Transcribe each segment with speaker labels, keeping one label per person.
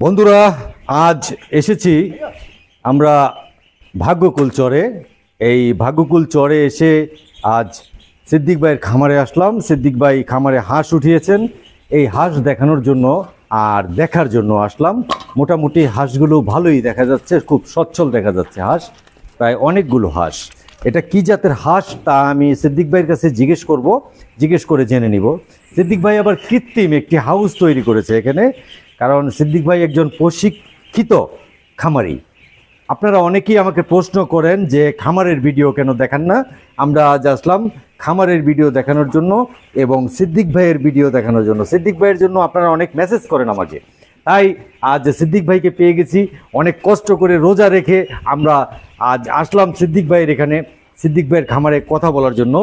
Speaker 1: বন্ধুরা, আজ এসেছি আমরা ভাগ্যকুল চরে। এই ভাগ্যকুল চরে এসে আজ সিদ্দিক ভাইয়ের খামারে আসলাম। সিদ্দিক ভাই খামারে হাঁস উঠিয়েছেন, এই হাঁস দেখানোর জন্য আর দেখার জন্য আসলাম। মোটামুটি হাঁসগুলো ভালোই দেখা যাচ্ছে, খুব সচ্ছল দেখা যাচ্ছে হাঁস, প্রায় অনেকগুলো হাঁস। এটা কি জাতের হাঁস তা আমি সিদ্দিক ভাইয়ের কাছে জিজ্ঞেস করে জেনে নিব। সিদ্দিক ভাই আবার কৃত্রিম একটি হাউস তৈরি করেছে এখানে, কারণ সিদ্দিক ভাই একজন প্রশিক্ষিত খামারি। আপনারা অনেকেই আমাকে প্রশ্ন করেন যে খামারের ভিডিও কেন দেখান না। আমরা আজ আসলাম খামারের ভিডিও দেখানোর জন্য এবং সিদ্দিক ভাইয়ের ভিডিও দেখানোর জন্য। সিদ্দিক ভাইয়ের জন্য আপনারা অনেক মেসেজ করেন আমাকে, তাই আজ সিদ্দিক ভাইকে পেয়ে গেছি। অনেক কষ্ট করে রোজা রেখে আমরা আজ আসলাম সিদ্দিক ভাইয়ের এখানে, সিদ্দিক ভাইয়ের খামারে কথা বলার জন্য।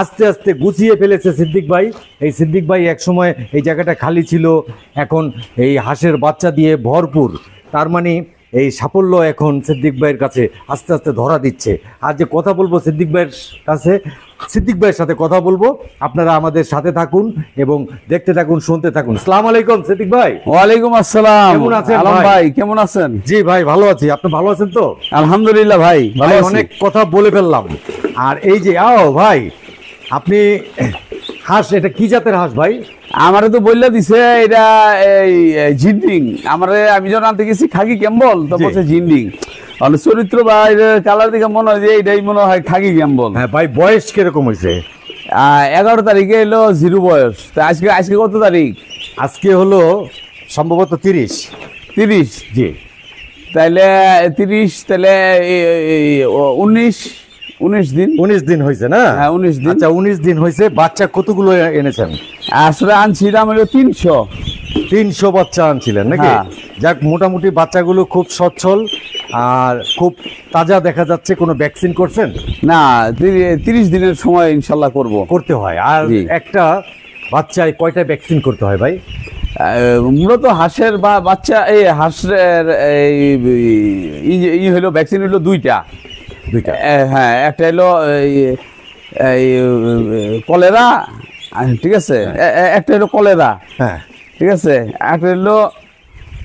Speaker 1: আস্তে আস্তে গুছিয়ে ফেলেছে সিদ্দিক ভাই। এই সিদ্দিক ভাই একসময় এই জায়গাটা খালি ছিল, এখন এই হাঁসের বাচ্চা দিয়ে ভরপুর। তার মানে এই সাফল্য এখন সিদ্দিক ভাইয়ের কাছে আস্তে আস্তে ধরা দিচ্ছে। আর যে কথা বলবো সিদ্দিক ভাইয়ের কাছে, সিদ্দিক ভাইয়ের সাথে কথা বলবো। আপনারা আমাদের সাথে থাকুন এবং দেখতে থাকুন, শুনতে থাকুন। আসসালামু আলাইকুম সিদ্দিক ভাই।
Speaker 2: ওয়ালাইকুম আসসালাম।
Speaker 1: কেমন আছেন
Speaker 2: আলম ভাই? কেমন আছেন?
Speaker 1: জি ভাই ভালো আছি, আপনি ভালো আছেন তো?
Speaker 2: আলহামদুলিল্লাহ ভাই ভালো আছি।
Speaker 1: অনেক কথা বলে ফেললাম। আর এই যে ভাই, আপনি হাঁস, এটা কি জাতের হাঁস ভাই?
Speaker 2: আমারে তো বললে দিছে এটা এই জিন্ডিং। আমি যখন আনতে গেছি খাকি ক্যাম্বল, তো বলছে জিন্ডিং। আর চরিত্র বা কালার দিকে মনে হয় যে এইটাই মনে হয় খাকি ক্যাম্বল।
Speaker 1: হ্যাঁ ভাই, বয়স কিরকম হয়েছে?
Speaker 2: 11 তারিখে এলো 0 বয়স। তা আজকে কত তারিখ?
Speaker 1: আজকে হলো সম্ভবত 30।
Speaker 2: জি, তাইলে 30, তাহলে 19 দিন।
Speaker 1: 19 দিন হয়েছে না?
Speaker 2: হ্যাঁ 19 দিন।
Speaker 1: আচ্ছা 19 দিন হয়েছে। বাচ্চা কতগুলো এনেছেন?
Speaker 2: আসলে আনছিলাম
Speaker 1: 300 বাচ্চা আনছিলেন নাকি?
Speaker 2: হ্যাঁ।
Speaker 1: যাক, মোটামুটি বাচ্চাগুলো খুব সচ্ছল আর খুব তাজা দেখা যাচ্ছে। কোনো ভ্যাকসিন করছেন?
Speaker 2: না, 30 দিনের সময় ইনশাল্লাহ
Speaker 1: করতে হয়। আর একটা বাচ্চায় কয়টা ভ্যাকসিন করতে হয় ভাই?
Speaker 2: মূলত হাঁসের বা বাচ্চা, এই হাঁসের হলো ভ্যাকসিন হলো দুইটা। হ্যাঁ, একটা হলো এই কলেরা, ঠিক আছে, একটা হলো কলেরা, হ্যাঁ ঠিক আছে, একটা হলো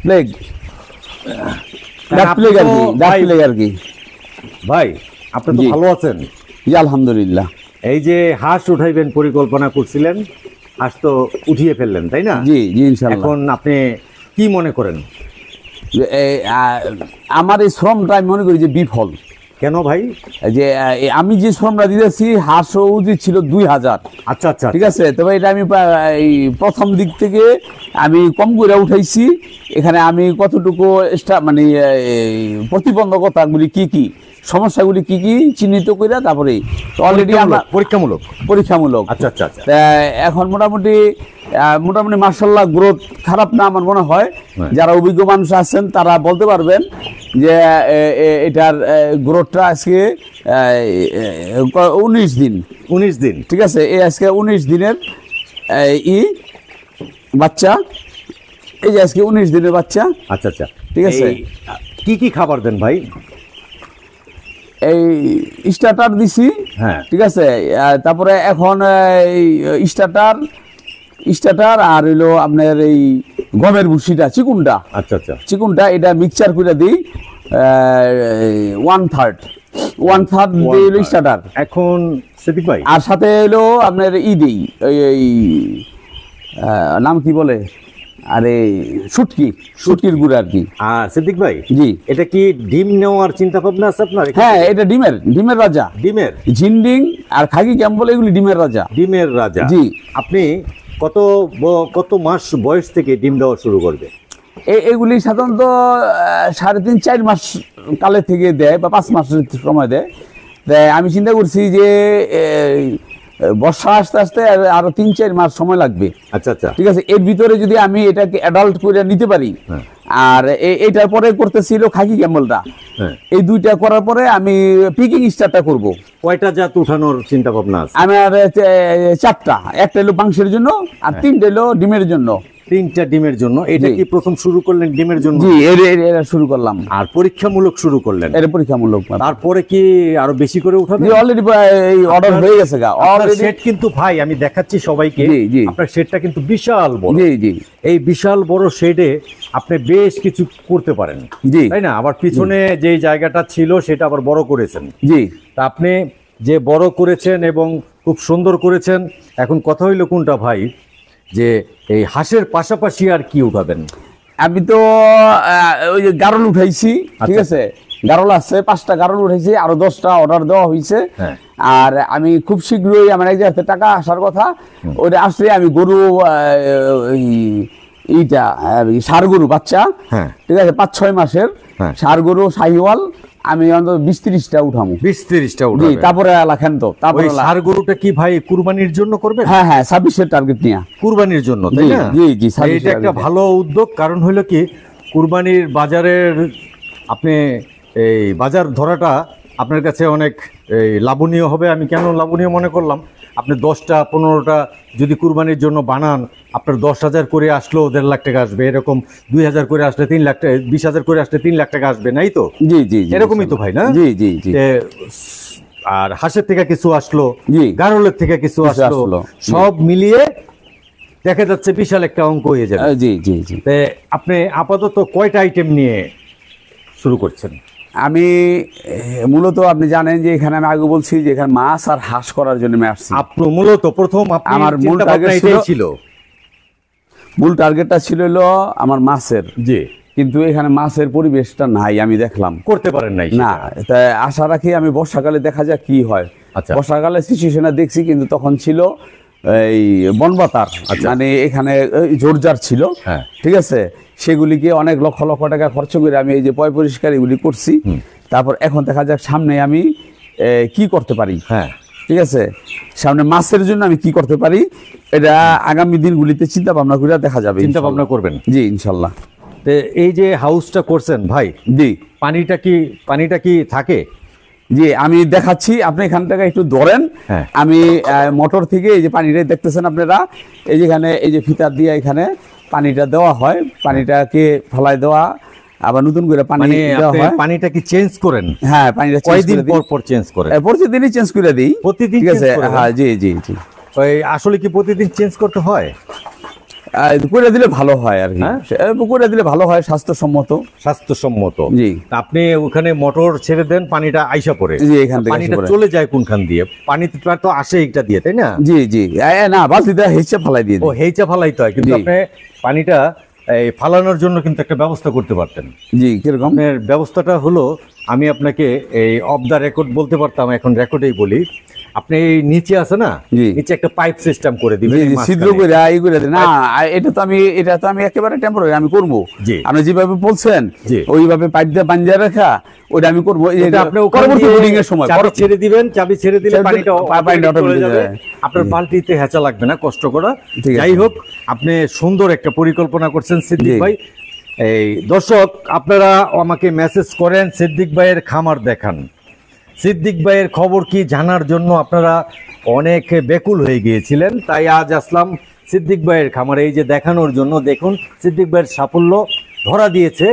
Speaker 2: প্লেগ, আর কি।
Speaker 1: ভাই আপনি তো ভালো আছেন?
Speaker 2: জি আলহামদুলিল্লাহ।
Speaker 1: এই যে হাঁস উঠাইবেন পরিকল্পনা করছিলেন, হাঁস তো উঠিয়ে ফেললেন তাই না?
Speaker 2: জি জি ইনশাআল্লাহ।
Speaker 1: এখন আপনি কি মনে করেন?
Speaker 2: আমার এই শ্রমটা আমি মনে করি যে বিফল।
Speaker 1: কেন ভাই?
Speaker 2: যে আমি যে শ্রমটা দিতেছি, হাঁস উচিত ছিল 2000।
Speaker 1: আচ্ছা আচ্ছা,
Speaker 2: ঠিক আছে। তবে এটা আমি প্রথম দিক থেকে আমি কম করে উঠাইছি। এখানে আমি কতটুকু মানে প্রতিবন্ধকতাগুলি কি সমস্যাগুলি কি চিহ্নিত করে তারপরে অলরেডি আমরা পরীক্ষামূলক।
Speaker 1: আচ্ছা আচ্ছা আচ্ছা।
Speaker 2: এখন মোটামুটি মার্শাল্লাহ গ্রোথ খারাপ না আমার মনে হয়। যারা অভিজ্ঞ মানুষ আছেন তারা বলতে পারবেন যে এটার গ্রোথটা আজকে 19 দিন। ঠিক আছে, এই আজকে 19 দিনের বাচ্চা। এই যে আজকে 19 দিনের বাচ্চা।
Speaker 1: আচ্ছা আচ্ছা,
Speaker 2: ঠিক আছে।
Speaker 1: কি খাবার দেন ভাই?
Speaker 2: এই স্টার্টার দিছি, হ্যাঁ ঠিক আছে। তারপরে এখন স্টার্টার আর হইলো আপনার এই গমের ভুসিটা, চিকুনটা। আচ্ছা আচ্ছা, চিকুনটা এটা মিক্সচার করে দিই। 1/3 দিই স্টার্টার এখন সিদ্দিক ভাই। আর সাথে হইলো আপনার দিই এই নাম কি বলে, আরে শুটকির গুঁড়া আর কি।
Speaker 1: সিদ্দিক ভাই,
Speaker 2: জি
Speaker 1: এটা কি ডিম নেওয়ার চিন্তা ভাবনা আছে আপনার?
Speaker 2: হ্যাঁ, এটা ডিমের রাজা। জিন্ডিং আর খাকি ক্যাম্বল এগুলি ডিমের রাজা। জি।
Speaker 1: আপনি কত মাস বয়স থেকে ডিম দেওয়া শুরু করবে?
Speaker 2: এগুলি সাধারণত 3.5-4 মাস কালে থেকে দেয় বা 5 মাসের সময় দেয়। আমি চিন্তা করছি যে বর্ষা আসতে আসতে আরো 3-4 মাস সময় লাগবে। আচ্ছা আচ্ছা, ঠিক আছে। এর ভিতরে যদি আমি এটাকে অ্যাডাল্ট করে নিতে পারি, আর এটার পরে করতেছিল খাকি ক্যাম্বলটা, এই দুইটা করার পরে আমি পিকিং স্টার্টটা করব।
Speaker 1: কয়টা জাত উঠানোর চিন্তা ভাবনা আছে?
Speaker 2: আমার 4টা। একটা হলো মাংসের জন্য আর 3টা হলো ডিমের জন্য।
Speaker 1: 3টা ডিমের জন্য। এটা
Speaker 2: জি।
Speaker 1: কি প্রথম শুরু করলেন ডিমের জন্য?
Speaker 2: জি, এটা শুরু করলাম,
Speaker 1: আর পরীক্ষামূলক শুরু করলেন,
Speaker 2: এটা পরীক্ষামূলক।
Speaker 1: তারপরে কি আরো বেশি করে উঠাবেন?
Speaker 2: জি, অলরেডি এই অর্ডার হয়ে গেছে গা অলরেডি।
Speaker 1: সেট কিন্তু ভাই আমি দেখাচ্ছি সবাইকে,
Speaker 2: জি, জি।
Speaker 1: আপনার শেডটা কিন্তু বিশাল বড়।
Speaker 2: জি, জি,
Speaker 1: এই বিশাল বড় শেডে আপনি বেশ কিছু করতে পারেন,
Speaker 2: জি,
Speaker 1: তাই না? আবার পিছনে যে জায়গাটা ছিল সেটা আবার বড় করেছেন।
Speaker 2: জি।
Speaker 1: তা আপনি যে বড় করেছেন এবং খুব সুন্দর করেছেন, এখন কথা হইল কোনটা ভাই, যে এই হাঁসের পাশাপাশি আর কি উঠাবেন?
Speaker 2: আমি তো ওই যে গারল উঠাইছি, ঠিক আছে, গারল আছে 5টা গারল উঠাইছি, আরো 10টা অর্ডার দেওয়া হয়েছে।
Speaker 1: হ্যাঁ।
Speaker 2: আর আমি খুব শীঘ্রই আমার এক জায়গাতে টাকা আসার কথা, ওটা আসলে আমি গরু এইটা ষাঁড় গরু বাচ্চা,
Speaker 1: হ্যাঁ।
Speaker 2: ঠিক আছে, 5-6 মাসের
Speaker 1: হ্যাঁ।
Speaker 2: ষাঁড় গরু শাহিওয়াল আমি অন্তত 20-30টা উঠামো।
Speaker 1: 20-30টা
Speaker 2: জি,
Speaker 1: উঠাবেন।
Speaker 2: তারপরে লাখেন তো,
Speaker 1: ওই
Speaker 2: তারপরে
Speaker 1: ষাঁড় গরুটা কি ভাই কুরবানির জন্য করবেন?
Speaker 2: হ্যাঁ, হ্যাঁ, 26-এর টার্গেট নিয়ে।
Speaker 1: কুরবানির জন্য, তাই
Speaker 2: জি,
Speaker 1: না?
Speaker 2: জি, জি, 26
Speaker 1: এটা একটা
Speaker 2: টার্গেট।
Speaker 1: ভালো উদ্যোগ। কারণ হলো কি, কুরবানির বাজারের আপনি এই বাজার ধরাটা আপনার কাছে অনেক লাভনীয় হবে। আমি কেন লাভনীয় মনে করলাম, আপনি 10টা 15টা যদি কুরবানির জন্য বানান, আপনার 10,000 করে আসলেও 1.5 লাখ টাকা আসবে, এরকম 2,000 করে আসলে 3 লাখ টাকা, 20,000 করে আসলে 3 লাখ টাকা আসবে, নাই তো?
Speaker 2: জি, জি, জি,
Speaker 1: এরকমই তো ভাই, না?
Speaker 2: জি, জি, জি,
Speaker 1: যে আর হাঁসের থেকে কিছু আসলো,
Speaker 2: জি।
Speaker 1: গারলের থেকে কিছু আসলো,
Speaker 2: আসলো।
Speaker 1: সব মিলিয়ে দেখা যাচ্ছে বিশাল একটা অঙ্ক হয়ে যাবে।
Speaker 2: জি, জি, জি।
Speaker 1: তে আপনি আপাতত কয়টা আইটেম নিয়ে শুরু করছেন?
Speaker 2: আমি মূলত আপনি জানেন যে এখানে আমি আগে বলছি যে এখানে মাছ আর হাঁস করার জন্য আমি আসছি।
Speaker 1: আপনি মূলত প্রথম
Speaker 2: আমার মূল টার্গেট
Speaker 1: ছিল,
Speaker 2: মূল টার্গেটটা ছিল হলো আমার মাছের,
Speaker 1: জি,
Speaker 2: কিন্তু এখানে মাছের পরিবেশটা নাই, আমি দেখলাম
Speaker 1: করতে পারেন নাই
Speaker 2: না।
Speaker 1: সেটা।
Speaker 2: তাই আশা রাখি আমি বর্ষাকালে দেখা যাক কি হয়।
Speaker 1: আচ্ছা।
Speaker 2: বর্ষাকালে সিচুয়েশনে দেখছি, কিন্তু তখন ছিল এই বনবাতার,
Speaker 1: আচ্ছা।
Speaker 2: মানে এখানে জোরজার ছিল,
Speaker 1: হ্যাঁ।
Speaker 2: ঠিক আছে, সেগুলিকে অনেক লক্ষ লক্ষ টাকা খরচ করে আমি এই যে পয় পরিষ্কার এগুলি করছি। তারপর এখন দেখা যাক সামনে আমি কি করতে পারি।
Speaker 1: হ্যাঁ,
Speaker 2: ঠিক আছে, সামনে মাছের জন্য আমি কি করতে পারি, এটা আগামী দিনগুলিতে চিন্তা ভাবনা করে দেখা যাবে।
Speaker 1: চিন্তা ভাবনা করবেন।
Speaker 2: জি, ইনশাল্লাহ।
Speaker 1: তে এই যে হাউসটা করছেন ভাই,
Speaker 2: জি,
Speaker 1: পানিটা কি থাকে?
Speaker 2: জি, আমি দেখাচ্ছি, আপনি এখান থেকে একটু ধরেন।
Speaker 1: হ্যাঁ।
Speaker 2: আমি মোটর থেকে এই যে পানিটা দেখতেছেন আপনারা, এই যেখানে এই যে ফিতার দিয়ে এখানে পানিটা দেওয়া হয়, পানিটাকে ফেলাই দেওয়া, আবার নতুন করে পানি
Speaker 1: মানে
Speaker 2: দেওয়া
Speaker 1: আপনি
Speaker 2: হয়।
Speaker 1: পানিটা কি চেঞ্জ করেন?
Speaker 2: হ্যাঁ, পানিটা change
Speaker 1: কয়দিন
Speaker 2: করে দিই।
Speaker 1: পর পর চেঞ্জ করেন?
Speaker 2: প্রতিদিনই চেঞ্জ করে দিই।
Speaker 1: প্রতিদিন
Speaker 2: ঠিক আছে,
Speaker 1: change করে দেন?
Speaker 2: হ্যাঁ, জি, জি, জি।
Speaker 1: ওই আসলে কি প্রতিদিন চেঞ্জ করতে হয়?
Speaker 2: করে দিলে ভালো হয় আর কি,
Speaker 1: হ্যাঁ?
Speaker 2: করে দিলে ভালো হয়, স্বাস্থ্যসম্মত।
Speaker 1: স্বাস্থ্যসম্মত।
Speaker 2: জি।
Speaker 1: তা আপনি ওখানে মোটর ছেড়ে দেন, পানিটা আইসা পড়ে।
Speaker 2: জি, এখান থেকে
Speaker 1: পানিটা
Speaker 2: এসে পড়ে।
Speaker 1: চলে যায় কোনখান দিয়ে? পানিটা তো আসে এইটা দিয়ে, তাই না?
Speaker 2: জি, জি, না, বালতিটা হিসেবে ফেলাই দিয়ে
Speaker 1: ও
Speaker 2: দিই।
Speaker 1: হেইচা ফালাইতে হয়, কিন্তু
Speaker 2: জি।
Speaker 1: আপনি পানিটা এই ফালানোর জন্য কিন্তু একটা ব্যবস্থা করতে পারতেন।
Speaker 2: জি, কিরকম?
Speaker 1: আপনার ব্যবস্থাটা হলো, আমি আপনাকে এই অফ দ্য রেকর্ড বলতে পারতাম, এখন রেকর্ডেই বলি। আপনি এই নিচে আছে না,
Speaker 2: জি।
Speaker 1: নিচে একটা পাইপ সিস্টেম করে দিবেন
Speaker 2: জি,
Speaker 1: এই
Speaker 2: জি,
Speaker 1: মাঝখানে।
Speaker 2: ছিদ্র করে করে দেন। না, এটা তো আমি একেবারে টেম্পোরারি আমি করবো।
Speaker 1: জি।
Speaker 2: আপনি যেভাবে বলছেন
Speaker 1: জি।
Speaker 2: ওইভাবে পাইপ দিয়ে বাঁধিয়ে রাখা, ওইটা আমি করবো। এই যে
Speaker 1: ওটা আপনি ওখান
Speaker 2: পরবর্তী
Speaker 1: দিয়ে
Speaker 2: বোর্ডিং এর সময়
Speaker 1: চাবি ছেড়ে দিবেন, চাবি ছেড়ে দিলে
Speaker 2: ছেড়ে
Speaker 1: পানিটা
Speaker 2: দিলে পানিটা
Speaker 1: automatic চলে
Speaker 2: automatic
Speaker 1: যাবে।
Speaker 2: যায়।
Speaker 1: আপনার বালতিতে হেঁচা লাগবে না, কষ্ট করা।
Speaker 2: ঠিক আছে।
Speaker 1: যাই হোক, আপনি সুন্দর একটা পরিকল্পনা করছেন সিদ্দিক
Speaker 2: জি।
Speaker 1: ভাই। এই দর্শক আপনারা আমাকে মেসেজ করেন, সিদ্দিক ভাইয়ের খামার দেখান। সিদ্দিক ভাইয়ের খবর কি জানার জন্য আপনারা অনেক বেকুল হয়ে গিয়েছিলেন, তাই আজ আসলাম সিদ্দিক ভাইয়ের খামারে এই যে দেখানোর জন্য। দেখুন সিদ্দিক ভাইয়ের সাফল্য ধরা দিয়েছে,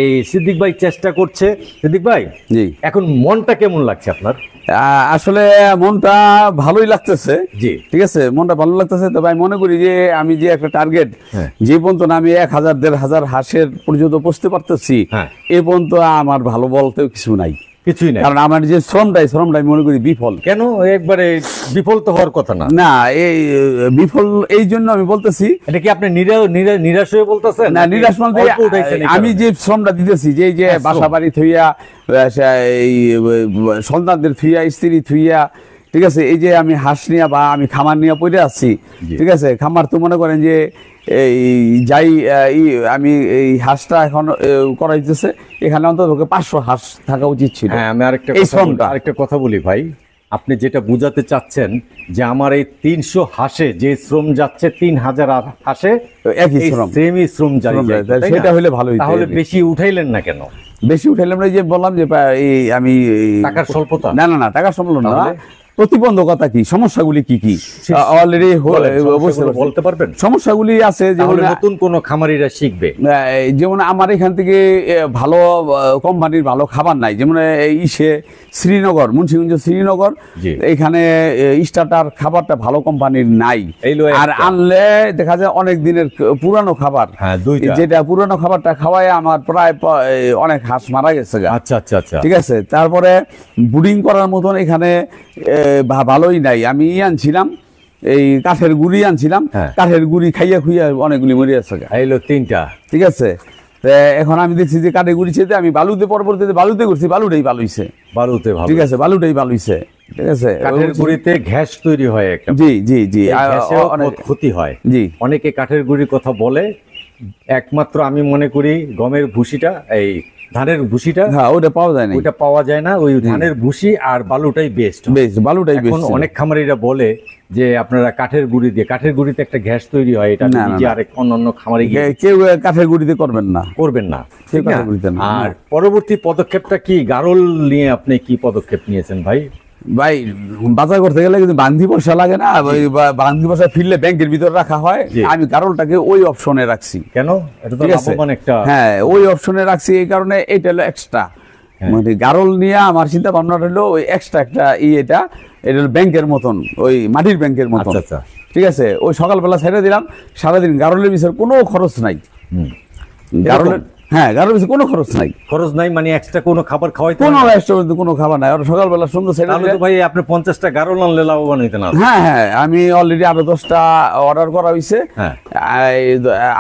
Speaker 1: এই সিদ্দিক ভাই চেষ্টা করছে। সিদ্দিক ভাই,
Speaker 2: জি।
Speaker 1: এখন মনটা কেমন লাগছে আপনার?
Speaker 2: আসলে মনটা ভালোই লাগতেছে।
Speaker 1: জি।
Speaker 2: ঠিক আছে, মনটা ভালো লাগতেছে। তবে আমি মনে করি যে আমি যে একটা টার্গেট,
Speaker 1: হ্যাঁ।
Speaker 2: যে পর্যন্ত না আমি 1000-1500 হাঁসের পর্যন্ত পৌঁছতে পারতেছি,
Speaker 1: হ্যাঁ।
Speaker 2: এ পর্যন্ত আমার ভালো বলতেও কিছু নাই।
Speaker 1: কিছুই নাই।
Speaker 2: কারণ আমার যে শ্রমটাই আমি মনে করি বিফল।
Speaker 1: কেন? একবারে বিফল তো হওয়ার কথা না।
Speaker 2: না, এই বিফল এই জন্য আমি বলতেছি।
Speaker 1: এটা কি আপনি নিরাশ হয়ে বলতেছেন?
Speaker 2: না, নিরাশ বলতে
Speaker 1: অল্প উঠাইছেন এই
Speaker 2: আমি
Speaker 1: কারণে?
Speaker 2: যে শ্রমটা দিতেছি, যে এই যে
Speaker 1: হ্যাঁ, শ্রম।
Speaker 2: বাসা বাড়ি থুইয়া, এই সন্তানদের থুইয়া, স্ত্রী থুইয়া, ঠিক আছে, এই যে আমি হাঁস নিয়ে বা আমি খামার নিয়ে পড়ে আছি,
Speaker 1: জি।
Speaker 2: ঠিক আছে, খামার তো মনে করেন যে এই যাই আমি এই হাঁসটা এখন করাইতেছে, এখানে অন্তত 500 হাঁস থাকা উচিত ছিল।
Speaker 1: হ্যাঁ, আমি
Speaker 2: এই শ্রমটা।
Speaker 1: আরেকটা কথা বলি ভাই, আপনি যেটা বুঝাতে চাচ্ছেন যে আমার এই 300 হাঁসে যে শ্রম যাচ্ছে, 3000 হাঁসে
Speaker 2: একই
Speaker 1: এই
Speaker 2: শ্রম।
Speaker 1: সেমই শ্রম জারি
Speaker 2: শ্রম
Speaker 1: যাইতো,
Speaker 2: যায়।
Speaker 1: তাই
Speaker 2: সেটা
Speaker 1: না?
Speaker 2: হলে ভালো হইতো।
Speaker 1: তাহলে বেশি উঠাইলেন না কেন?
Speaker 2: বেশি উঠাইলাম না, যে বললাম যে আমি
Speaker 1: টাকার স্বল্পতা?
Speaker 2: না, টাকা সম্ভব না।
Speaker 1: তাহলে?
Speaker 2: প্রতিবন্ধকতা কি, সমস্যাগুলি কি কি অলরেডি
Speaker 1: বলতে পারবেন?
Speaker 2: সমস্যাগুলি আছে যেমন
Speaker 1: নতুন কোন খামারিরা শিখবে,
Speaker 2: যেমন আমার এখান থেকে ভালো কোম্পানির ভালো খাবার নাই, যেমন শ্রীনগর, মুন্সিগঞ্জ শ্রীনগর, এখানে স্টার্টার খাবারটা ভালো কোম্পানির নাই, আর আনলে দেখা যায় অনেক দিনের পুরানো খাবার, যেটা পুরানো খাবারটা খাওয়ায় আমার প্রায় অনেক হাঁস মারা গেছে।
Speaker 1: আচ্ছা আচ্ছা আচ্ছা,
Speaker 2: ঠিক আছে। তারপরে বুডিং করার মতন এখানে ভালোই নাই। আমি আনছিলাম এই কাঠের গুড়ি আনছিলাম, কাঠের গুড়ি খাইয়া খুইয়া অনেকগুলি মরে আছে।
Speaker 1: এইলো 3টা।
Speaker 2: ঠিক আছে। এখন আমি দেখছি যে কাঠের গুড়ি ছেড়ে আমি বালুতে পরবর্তীতে বালুতে করছি, বালুটাই ভালো হইছে,
Speaker 1: বালুতে ভালো।
Speaker 2: ঠিক আছে, বালুটাই ভালো হইছে। ঠিক আছে।
Speaker 1: কাঠের গুড়িতে গ্যাস তৈরি হয় একটা,
Speaker 2: জি জি জি,
Speaker 1: অনেক ক্ষতি হয়।
Speaker 2: জি,
Speaker 1: অনেকে কাঠের গুড়ির কথা বলে, একমাত্র আমি মনে করি গমের ভুসিটা, এই ধানের ভুসিটা,
Speaker 2: হ্যাঁ ওটা পাওয়া যায় না,
Speaker 1: ওটা পাওয়া যায় না। ওই ধানের ভুসি আর বালুটাই বেস্ট,
Speaker 2: বালুটাই বেস্ট।
Speaker 1: অনেক খামারিরা বলে যে আপনারা কাঠের গুড়ি দিয়ে, কাঠের গুড়িতে একটা গ্যাস তৈরি হয়, এটা নিজে আরেক অন্যান্য খামারি
Speaker 2: কেউ কাঠের গুড়িতে করবেন না,
Speaker 1: করবেন না। আর
Speaker 2: আর
Speaker 1: পরবর্তী পদক্ষেপটা কি, গারল নিয়ে আপনি কি পদক্ষেপ নিয়েছেন ভাই?
Speaker 2: ভাই বাজার করতে গেলে কিন্তু বান্ধি পয়সা লাগে না, বান্ধি পয়সা ফিরলে ব্যাংকের ভিতরে রাখা হয়। আমি গারলটাকে ওই অপশনে রাখছি।
Speaker 1: কেন? এটা তো লাভবান একটা।
Speaker 2: হ্যাঁ, ওই অপশনে রাখছি এই কারণে, এটা হলো এক্সট্রা, মানে গারল নিয়ে আমার চিন্তা ভাবনা হলো ওই এক্সট্রা একটা এটা হলো ব্যাংকের মতন, ওই মাটির ব্যাংকের মতন।
Speaker 1: আচ্ছা,
Speaker 2: ঠিক আছে। ওই সকালবেলা ছেড়ে দিলাম, সারাদিন গারলের পিছনে কোনো খরচ নাই। গারলের, হ্যাঁ, গারলের পিছনে কোনো খরচ নাই।
Speaker 1: খরচ নাই মানে এক্সট্রা কোনো খাবার খাওয়াইতে,
Speaker 2: কোনো এক্সট্রা কোনো খাবার নাই। আর সকালবেলা সুন্দর ছেড়ে দিলে
Speaker 1: ভাই আপনি 50টা গারল আনলে লাভবান হইতেন না?
Speaker 2: হ্যাঁ হ্যাঁ, আমি অলরেডি আরো 10টা অর্ডার করা হয়েছে,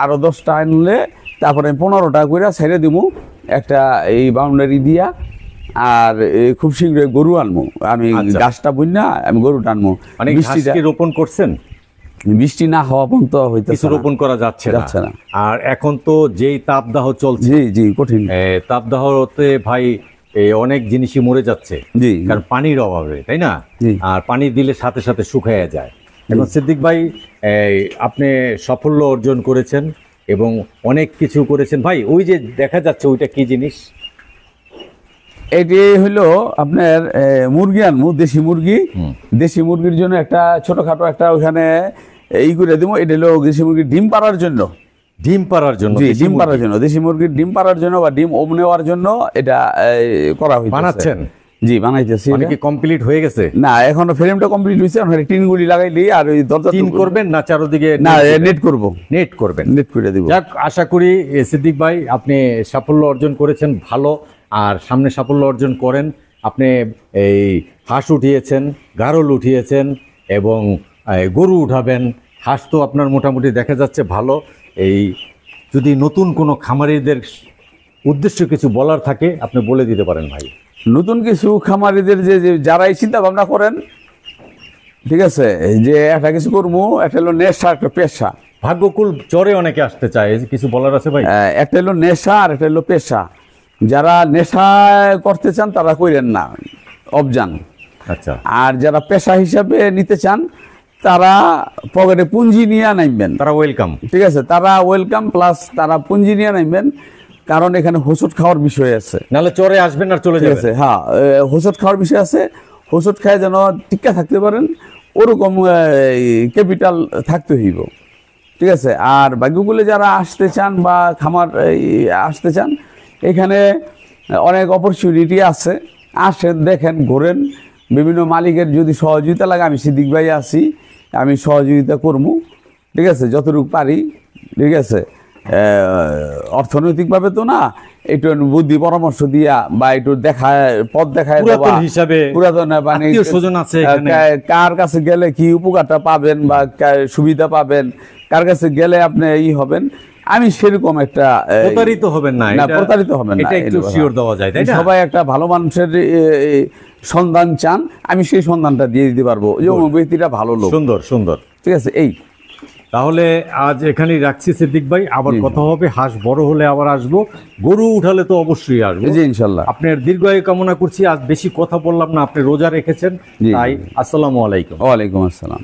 Speaker 2: আরো 10টা আনলে তারপরে 15টা করে ছেড়ে দিব একটা এই বাউন্ডারি দিয়া। আর খুব শীঘ্রই গরু আনবো আমি, গাছটা বুঝনা আমি গরুটা আনবো।
Speaker 1: বৃষ্টিটা রোপণ করছেন?
Speaker 2: বৃষ্টি না হওয়া পর্যন্ত হইতে
Speaker 1: কিছু রোপণ করা যাচ্ছে না। আর এখন তো যেই তাপদাহ চলছে,
Speaker 2: জি জি, কঠিন
Speaker 1: তাপদাহতে ভাই অনেক জিনিসই মরে যাচ্ছে,
Speaker 2: জি,
Speaker 1: কারণ পানির অভাবে, তাই না? আর পানি দিলে সাথে সাথে শুকিয়ে যায়। এখন সিদ্দিক ভাই আপনি সাফল্য অর্জন করেছেন এবং অনেক কিছু করেছেন ভাই। ওই যে দেখা যাচ্ছে ওইটা কি জিনিস?
Speaker 2: এটি হলো আপনার মুরগি আনবো, দেশি মুরগি। দেশি মুরগির জন্য একটা ছোটখাটো একটা ওখানে এই করে দেবো। এটা হলো দেশি মুরগির ডিম পাড়ার জন্য,
Speaker 1: ডিম পাড়ার জন্য,
Speaker 2: ডিম পাড়ার জন্য, দেশি মুরগির ডিম পাড়ার জন্য বা ডিম ওম নেওয়ার জন্য এটা করা হয়েছে।
Speaker 1: বানাচ্ছেন?
Speaker 2: জি, বানাইতেছি।
Speaker 1: মানে কি কমপ্লিট হয়ে গেছে? না,
Speaker 2: এখনো ফ্রেমটা কমপ্লিট হয়েছে, এখন টিনগুলি লাগাইলি আর ওই দরজা
Speaker 1: টিন করবেন না চারদিকে?
Speaker 2: না, নেট করব,
Speaker 1: নেট করবেন,
Speaker 2: নেট করে দেব।
Speaker 1: যাক, আশা করি সিদ্দিক ভাই আপনি সাফল্য অর্জন করেছেন ভালো, আর সামনে সাফল্য অর্জন করেন। আপনি এই হাঁস উঠিয়েছেন, গারল উঠিয়েছেন এবং গরু উঠাবেন। হাঁস তো আপনার মোটামুটি দেখা যাচ্ছে ভালো। এই যদি নতুন কোনো খামারিদের উদ্দেশ্য কিছু বলার থাকে আপনি বলে দিতে পারেন ভাই।
Speaker 2: নতুন কিছু খামারিদের যে যারা এই চিন্তা ভাবনা করেন, ঠিক আছে, যে একটা কিছু করবো, একটা হলো নেশা, একটা পেশা।
Speaker 1: ভাগ্যকুল চরে অনেকে আসতে চায়, কিছু বলার আছে ভাই?
Speaker 2: একটা হলো নেশা আর একটা হলো পেশা। যারা নেশা করতে চান তারা কইরেন না, অবজান।
Speaker 1: আচ্ছা।
Speaker 2: আর যারা পেশা হিসাবে নিতে চান তারা পকেটে পুঁজি নিয়ে নামবেন,
Speaker 1: তারা ওয়েলকাম।
Speaker 2: ঠিক আছে, তারা ওয়েলকাম, প্লাস তারা পুঁজি নিয়ে নামবেন, কারণ এখানে হোঁচট খাওয়ার বিষয় আছে।
Speaker 1: নাহলে চরে আসবেন আর চলে যাবেন।
Speaker 2: হ্যাঁ, হোঁচট খাওয়ার বিষয় আছে। হোঁচট খায় যেন টিকা থাকতে পারেন, ওরকম ক্যাপিটাল থাকতে হইব। ঠিক আছে। আর ভাগ্যকুলে যারা আসতে চান বা খামার আসতে চান, এখানে অনেক অপরচুনিটি আছে। আসেন, দেখেন, ঘোরেন। বিভিন্ন মালিকের যদি সহযোগিতা লাগে, আমি সিদ্দিক ভাই আছি, আমি সহযোগিতা করবো। ঠিক আছে, যতটুকু পারি। ঠিক আছে। অর্থনৈতিকভাবে তো না, একটু বুদ্ধি পরামর্শ দিয়া বা একটু দেখায়, পথ দেখায়
Speaker 1: হিসাবে,
Speaker 2: পুরাতন মানে কার কাছে গেলে কি উপকারটা পাবেন বা সুবিধা পাবেন, কার কাছে গেলে আপনি হবেন, আমি সেরকম একটা
Speaker 1: প্রতারিত হবেন না,
Speaker 2: প্রতারিত হবেন না,
Speaker 1: একটু শিওর দেওয়া যায়, তাই না?
Speaker 2: সবাই একটা ভালো মানুষের সন্ধান চান, আমি সেই সন্ধানটা দিয়ে দিতে পারবো, যে ব্যক্তিটা ভালো লোক।
Speaker 1: সুন্দর সুন্দর।
Speaker 2: ঠিক আছে।
Speaker 1: তাহলে আজ এখানেই রাখছি সিদ্দিক ভাই, আবার কথা হবে। হাঁস বড় হলে আবার আসবো, গরু উঠালে তো অবশ্যই আসবো,
Speaker 2: জি ইনশাল্লাহ।
Speaker 1: আপনার দীর্ঘায়ু কামনা করছি। আজ বেশি কথা বললাম না, আপনি রোজা রেখেছেন, তাই আসসালামু আলাইকুম।
Speaker 2: ওয়ালাইকুম আসসালাম।